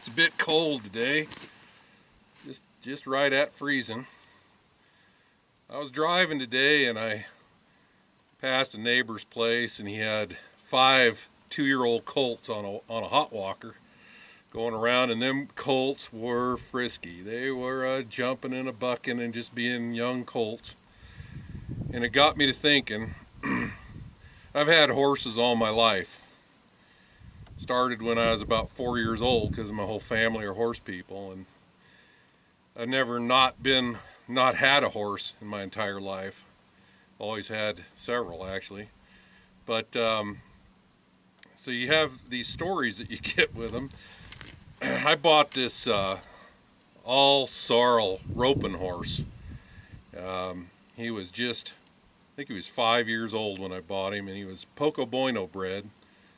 It's a bit cold today, just right at freezing. I was driving today and I passed a neighbor's place and he had 5 two-year-old colts on a hot walker going around, and them colts were frisky. They were jumping and bucking and just being young colts. And it got me to thinking, I've had horses all my life. Started when I was about 4 years old because my whole family are horse people, and I've never not had a horse in my entire life. Always had several, actually. But so you have these stories that you get with them. I bought this all sorrel roping horse. He was I think he was 5 years old when I bought him, and he was Poco Bueno bred.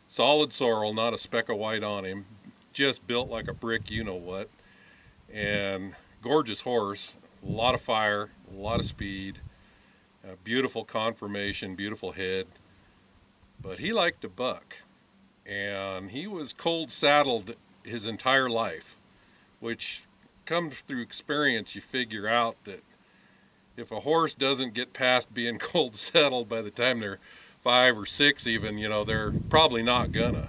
Solid sorrel, not a speck of white on him. Just built like a brick, you know what. And gorgeous horse, a lot of fire, a lot of speed, beautiful conformation, beautiful head. But he liked to buck, and he was cold saddled his entire life, which comes through experience. You figure out that if a horse doesn't get past being cold saddled by the time they're 5 or 6 even, they're probably not gonna,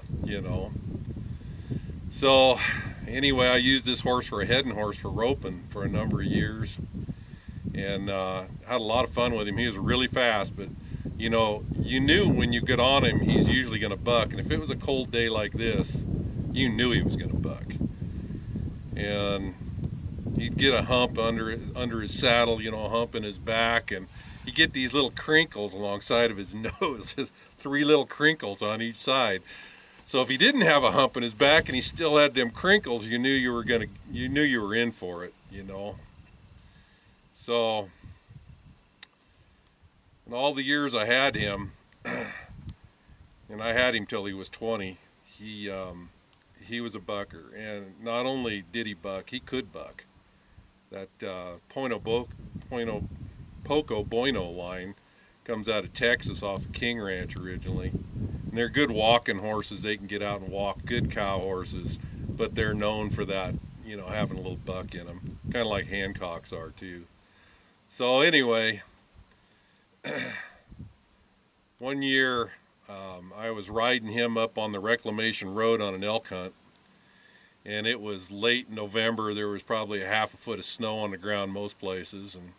So anyway, I used this horse for a heading horse for roping for a number of years, and had a lot of fun with him. He was really fast, but you knew when you get on him, he's usually gonna buck. And if it was a cold day like this, you knew he was gonna buck. And he'd get a hump under his saddle, a hump in his back, and you get these little crinkles alongside of his nose, 3 little crinkles on each side. So if he didn't have a hump in his back and he still had them crinkles, you knew you were in for it, So in all the years I had him, and I had him till he was 20, he was a bucker, and not only did he buck, he could buck. That Poco Bueno line comes out of Texas off the King Ranch originally. And they're good walking horses. They can get out and walk, good cow horses, but they're known for that, having a little buck in them. Kind of like Hancocks are too. So anyway, one year I was riding him up on the Reclamation Road on an elk hunt, and it was late November. There was probably a half a foot of snow on the ground most places, and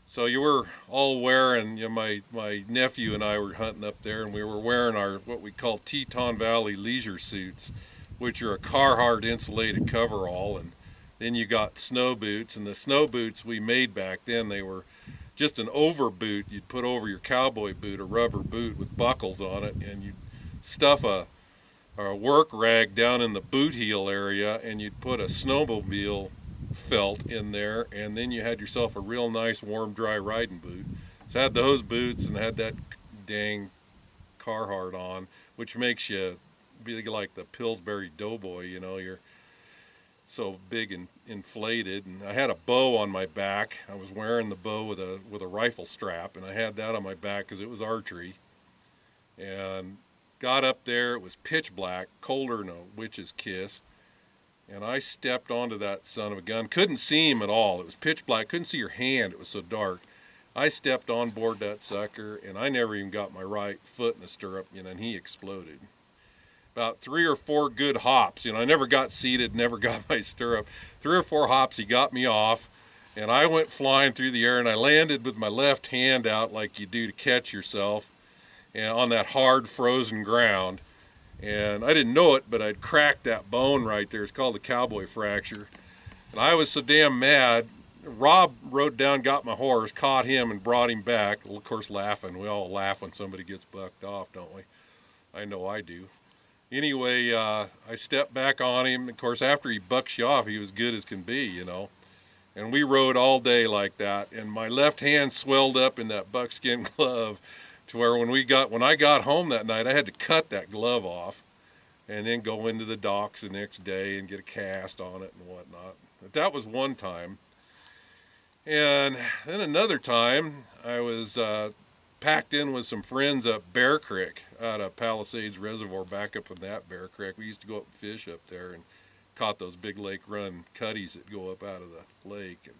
so you were all wearing, my nephew and I were hunting up there, and we were wearing our what we call Teton Valley leisure suits, which are a Carhartt insulated coverall, and then you got snow boots. And the snow boots we made back then, they were just an over boot you'd put over your cowboy boot, a rubber boot with buckles on it, and you'd stuff a work rag down in the boot heel area, and you'd put a snowmobile felt in there, and then you had yourself a real nice warm dry riding boot. So I had those boots and had that dang Carhartt on, which makes you be like the Pillsbury Doughboy, you're so big and inflated. And I had a bow on my back. I was wearing the bow with a rifle strap, and I had that on my back because it was archery. And got up there, it was pitch black, colder than a witch's kiss. And I stepped onto that son of a gun. Couldn't see him at all. It was pitch black. Couldn't see your hand. It was so dark. I stepped on board that sucker, and I never even got my right foot in the stirrup, and he exploded. About 3 or 4 good hops. I never got seated, never got my stirrup. 3 or 4 hops, he got me off, and I went flying through the air, and I landed with my left hand out like you do to catch yourself, and on that hard frozen ground. And I didn't know it, but I'd cracked that bone right there. It's called the cowboy fracture. And I was so damn mad. Rob rode down, got my horse, caught him, and brought him back. Of course, laughing. We all laugh when somebody gets bucked off, don't we? I know I do. Anyway, I stepped back on him. Of course, after he bucks you off, he was good as can be, And we rode all day like that. And my left hand swelled up in that buckskin glove, to where when I got home that night, I had to cut that glove off and then go into the docks the next day and get a cast on it and whatnot. But that was one time. And then another time, I was packed in with some friends up Bear Creek, out of Palisades Reservoir, back up from that Bear Creek. We used to go up and fish up there, and caught those big lake run cutties that go up out of the lake. And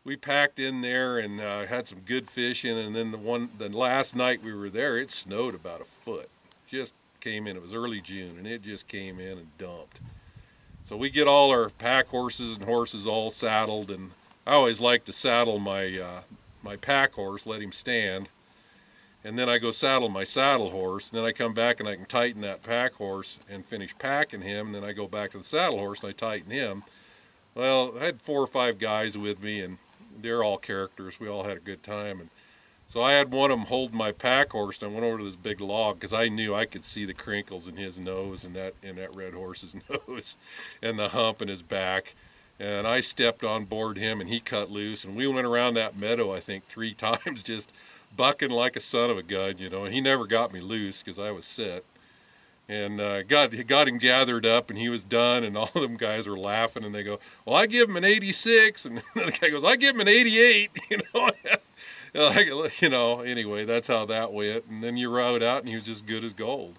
we packed in there and had some good fishing. And then the last night we were there, it snowed about a foot. Just came in. It was early June, and it just came in and dumped. So we get all our pack horses and horses all saddled, and I always like to saddle my my pack horse, let him stand, and then I go saddle my saddle horse, and then I come back and I can tighten that pack horse and finish packing him, and then I go back to the saddle horse and I tighten him. Well, I had 4 or 5 guys with me, and they're all characters. We all had a good time, and so I had one of them hold my pack horse, and I went over to this big log because I knew I could see the crinkles in his nose and that red horse's nose and the hump in his back. And I stepped on board him, and he cut loose, and we went around that meadow, I think, 3 times, just bucking like a son of a gun, you know. And he never got me loose because I was set. And got him gathered up, and he was done, and all of them guys were laughing, and they go, well, I give him an 86, and the guy goes, I give him an 88, you know. You know, anyway, that's how that went. And then you rode out, and he was just good as gold.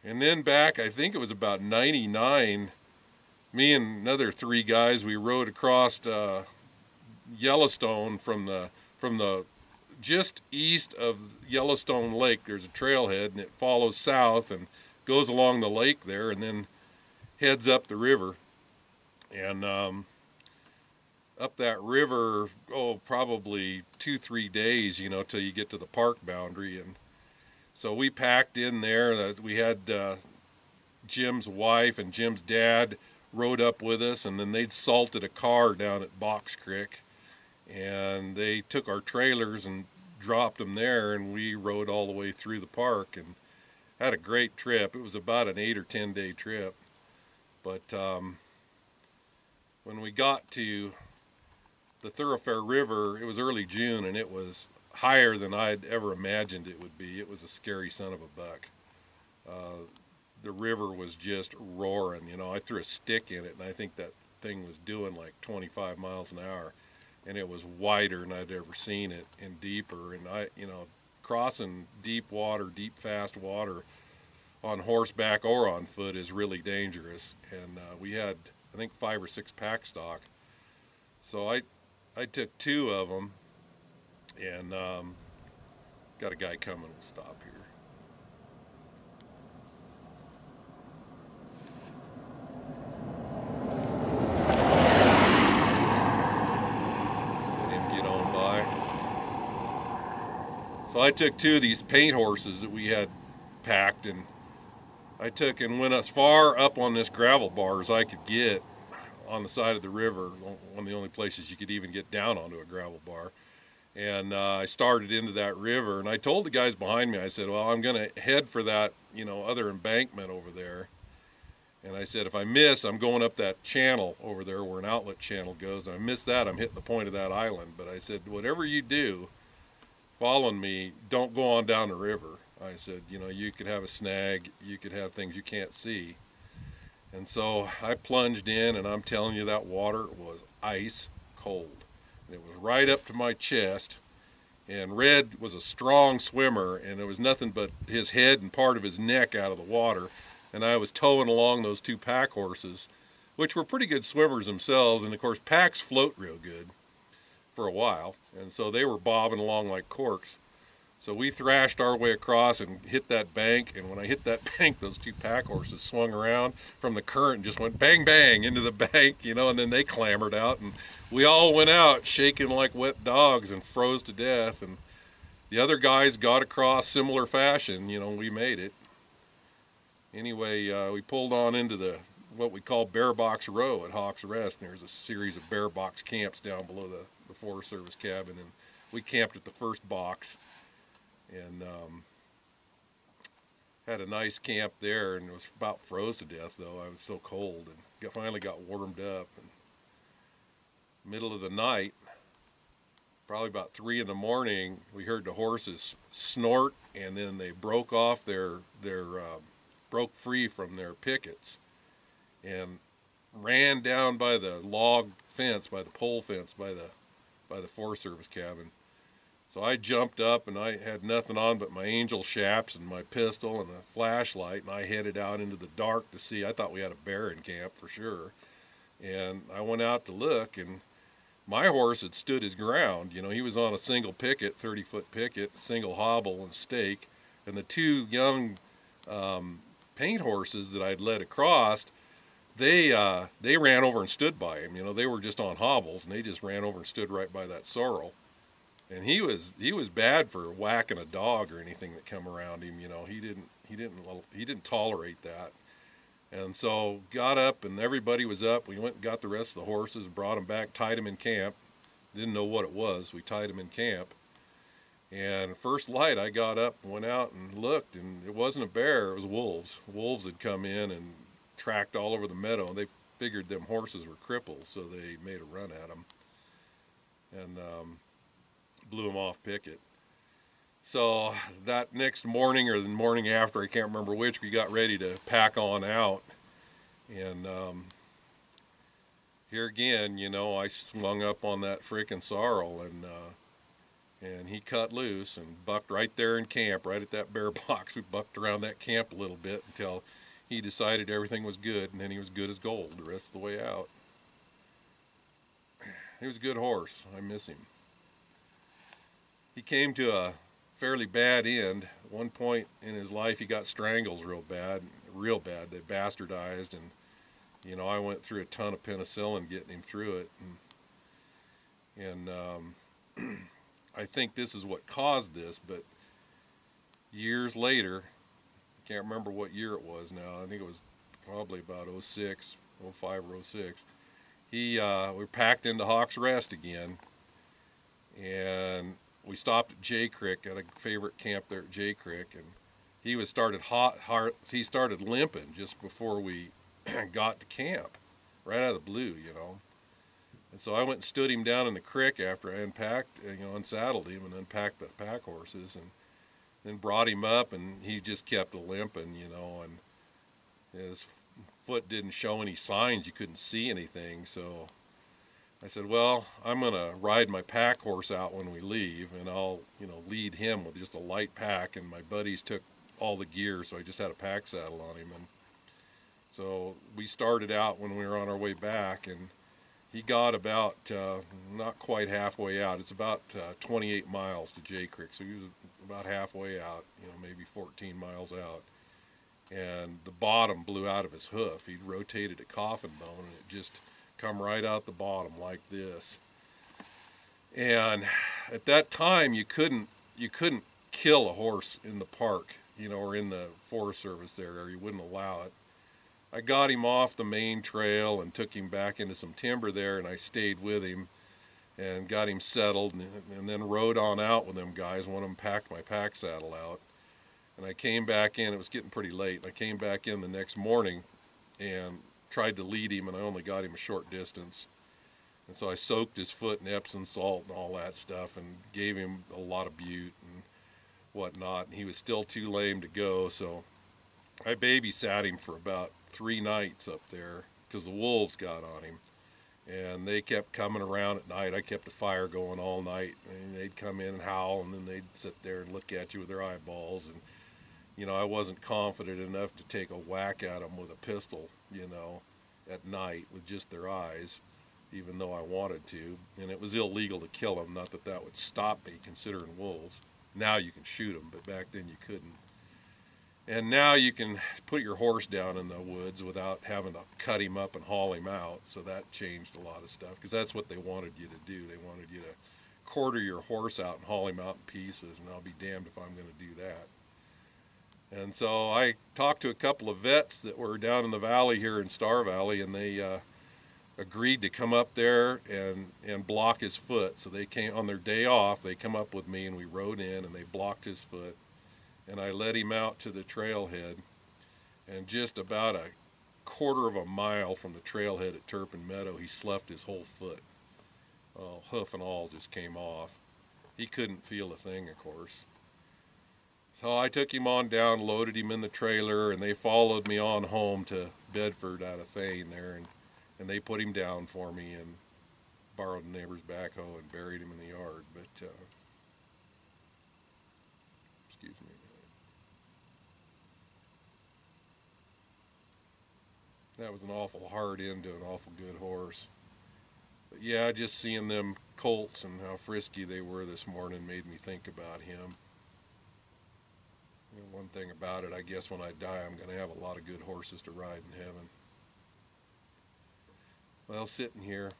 And then back, I think it was about 99, me and another 3 guys, we rode across Yellowstone from the just east of Yellowstone Lake. There's a trailhead, and it follows south and goes along the lake there, and then heads up the river. And up that river, probably 2-3 days, you know, till you get to the park boundary. And so we packed in there. We had Jim's wife and Jim's dad rode up with us, and then they'd salted a car down at Box Creek, and they took our trailers and dropped them there, and we rode all the way through the park and had a great trip. It was about an 8 or 10 day trip. But when we got to the Thoroughfare River, it was early June, and it was higher than I'd ever imagined it would be. It was a scary son of a buck. The river was just roaring. You know, I threw a stick in it, and I think that thing was doing like 25 miles an hour, and it was wider than I'd ever seen it and deeper. And crossing deep water, deep fast water on horseback or on foot is really dangerous. And we had, I think, 5 or 6 pack stock. So I took 2 of them, and got a guy coming. We'll stop here. So I took 2 of these paint horses that we had packed, and I took and went as far up on this gravel bar as I could get on the side of the river, one of the only places you could even get down onto a gravel bar. And I started into that river, and I told the guys behind me, I said, well, I'm going to head for that, you know, other embankment over there. And I said, if I miss, I'm going up that channel over there where an outlet channel goes. And if I miss that, I'm hitting the point of that island. But I said, whatever you do, following me, don't go on down the river. I said, you know, you could have a snag, you could have things you can't see. And so I plunged in, and I'm telling you, that water was ice cold. And it was right up to my chest. And Red was a strong swimmer, and there was nothing but his head and part of his neck out of the water. And I was towing along those 2 pack horses, which were pretty good swimmers themselves. And of course, packs float real good for a while, and so they were bobbing along like corks. So we thrashed our way across and hit that bank, and when I hit that bank, those 2 pack horses swung around from the current and just went bang bang into the bank, you know, and then they clambered out, and we all went out shaking like wet dogs and froze to death. And the other guys got across similar fashion, you know, we made it. Anyway, we pulled on into what we call Bear Box Row at Hawk's Rest. There's a series of bear box camps down below the Forest Service cabin, and we camped at the first box, and had a nice camp there. And it was about froze to death, though. I was so cold, and finally got warmed up. And middle of the night, probably about 3 in the morning, we heard the horses snort, and then they broke off broke free from their pickets and ran down by the log fence, by the pole fence, by the Forest Service cabin. So I jumped up, and I had nothing on but my angel shaps and my pistol and a flashlight, and I headed out into the dark to see. I thought we had a bear in camp for sure. And I went out to look, and my horse had stood his ground. You know, he was on a single picket, 30-foot picket, single hobble and stake. And the two young paint horses that I'd led across, they ran over and stood by him. You know, they were just on hobbles, and they just ran over and stood right by that sorrel. And he was bad for whacking a dog or anything that come around him. You know, he didn't tolerate that. And so got up, and everybody was up. We went and got the rest of the horses and brought them back, tied them in camp. Didn't know what it was. We tied them in camp. And first light, I got up and went out and looked, and it wasn't a bear. It was wolves. Wolves had come in and tracked all over the meadow, and they figured them horses were cripples, so they made a run at them and blew them off picket. So that next morning or the morning after, I can't remember which, we got ready to pack on out. And here again, you know, I swung up on that frickin' sorrel, and he cut loose and bucked right there in camp, right at that bear box. We bucked around that camp a little bit until he decided everything was good, and then he was good as gold the rest of the way out. He was a good horse. I miss him. He came to a fairly bad end. At one point in his life, he got strangles real bad. They bastardized, and you know, I went through a ton of penicillin getting him through it, and I think this is what caused this. But years later, I can't remember what year it was now. I think it was probably about 06, 05 or 06. We were packed into Hawk's Rest again, and we stopped at Jay Creek, at a favorite camp there at Jay Creek, and he started limping just before we got to camp, right out of the blue, you know. And so I went and stood him down in the creek after I unsaddled him and unpacked the pack horses, and then brought him up, and he just kept limping, you know, and his foot didn't show any signs. You couldn't see anything, so I said, well, I'm going to ride my pack horse out when we leave, and I'll, you know, lead him with just a light pack, and my buddies took all the gear, so I just had a pack saddle on him. And so we started out when we were on our way back, and he got about not quite halfway out. It's about 28 miles to Jay Creek, so he was about halfway out, you know, maybe 14 miles out. And the bottom blew out of his hoof. He'd rotated a coffin bone, and it just come right out the bottom like this. And at that time, you couldn't kill a horse in the park, you know, or in the Forest Service there, or you wouldn't allow it. I got him off the main trail and took him back into some timber there, and I stayed with him and got him settled, and then rode on out with them guys. One of them packed my pack saddle out, and I came back in. It was getting pretty late. I came back in the next morning and tried to lead him, and I only got him a short distance. And so I soaked his foot in Epsom salt and all that stuff, and gave him a lot of bute and whatnot. And he was still too lame to go, so I babysat him for about 3 nights up there because the wolves got on him. And they kept coming around at night. I kept a fire going all night, and they'd come in and howl, and then they'd sit there and look at you with their eyeballs. And you know, I wasn't confident enough to take a whack at them with a pistol, you know, at night with just their eyes, even though I wanted to. And it was illegal to kill them, not that that would stop me considering wolves. Now you can shoot them, but back then you couldn't. And now you can put your horse down in the woods without having to cut him up and haul him out. So that changed a lot of stuff, because that's what they wanted you to do. They wanted you to quarter your horse out and haul him out in pieces, and I'll be damned if I'm going to do that. And so I talked to a couple of vets that were down in the valley here in Star Valley, and they agreed to come up there and block his foot. So they came on their day off. They come up with me, and we rode in, and they blocked his foot. And I led him out to the trailhead, and just about a quarter of a mile from the trailhead at Turpin Meadow, he sloughed his whole foot. Hoof and all just came off. He couldn't feel a thing, of course. So I took him on down, loaded him in the trailer, and they followed me on home to Bedford out of Thane there, and they put him down for me and borrowed the neighbor's backhoe and buried him in the yard. But Excuse me. That was an awful hard end to an awful good horse. But yeah, just seeing them colts and how frisky they were this morning made me think about him. You know, one thing about it, I guess when I die, I'm going to have a lot of good horses to ride in heaven. Well, sitting here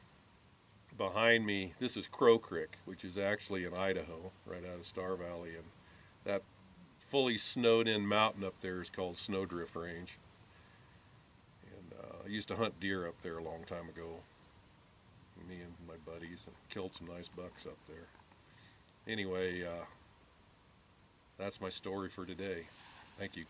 behind me, this is Crow Creek, which is actually in Idaho, right out of Star Valley, and that fully snowed in mountain up there is called Snowdrift Range. And I used to hunt deer up there a long time ago, me and my buddies, and killed some nice bucks up there. Anyway, that's my story for today. Thank you.